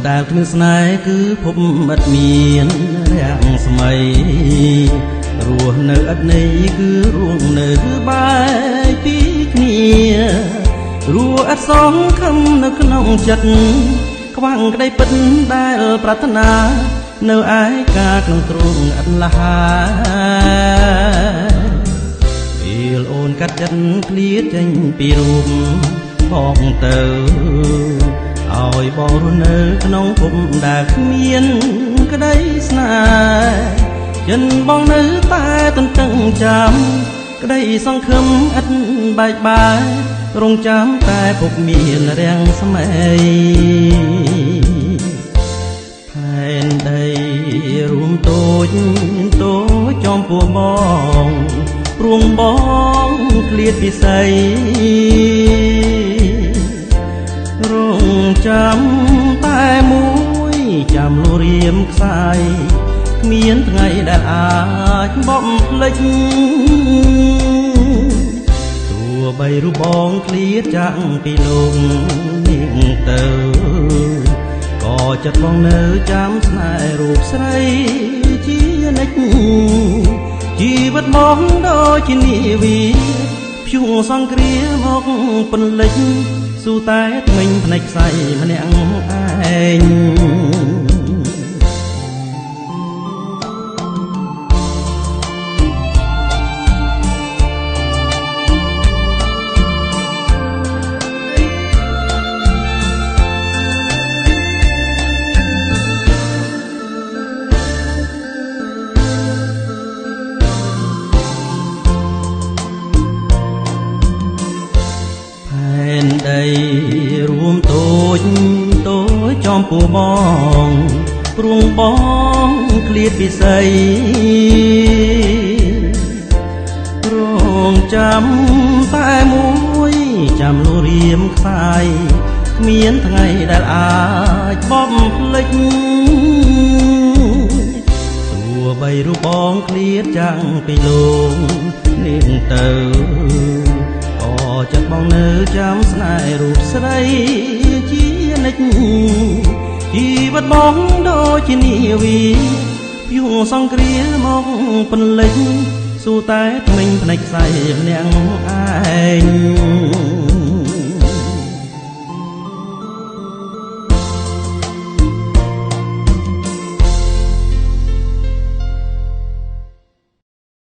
ដែលគ្មានស្នេហ៍គឺភពឥតមានរាំងស្មីរស់នៅឥតន័យគឺរួងនៅបែកពីគ្នារស់ឥតសងខំនៅក្នុងចិត្តខ្វាំងក្តីពិតដែលប្រាថ្នានៅឯកាក្នុងទ្រង់ឥតលហាពេលអូនកាត់ចិត្តឃ្លាតចេញពីរូបបងទៅឲ្យបងរស់នៅក្នុងភពដែលគ្មានក្តីស្នេហ៍ចិនបងនៅតែទន្ទឹងចាំក្តីសង្ឃឹមឥតបែកបាក់រងចាំតែភពមានរាំងស្មីផែនដីរួមតូចចំពោះបងព្រួងបងឃ្លាតពិសីរងចាំតែមួយចាំលូរៀមខ្សាយគ្មានថ្ងៃដែលអាចបំភ្លេចទោះបីរូបបងឃ្លាតចាក់ពីលោកនេះទៅក៏ចិត្តបងនៅចាំស្នេហ៍រូបស្រីជានិច្ចជីវិតបងដូចជានាវីភ្ជួងសង្គ្រាមកពន្លិចស៊ូតែថ្មិញភ្នែកខ្សែម្នាក់ឯងរួមតូចចំពោះបងព្រួងបងឃ្លាតពិសីរងចាំតែមួយចាំលូរៀមខ្សាយគ្មានថ្ងៃដែលអាចបំភ្លេចទោះបីរូបបងឃ្លាតចាំងពីលោកនេះទៅចិត្តបងនៅចាំស្នេហ៍រូបស្រីជានិច្ចជីវិតបងដូចជានាវីភ្ជួងសង្គ្រាមកពន្លិចស៊ូតែថ្មិញភ្នែកខ្សែម្នាក់ឯង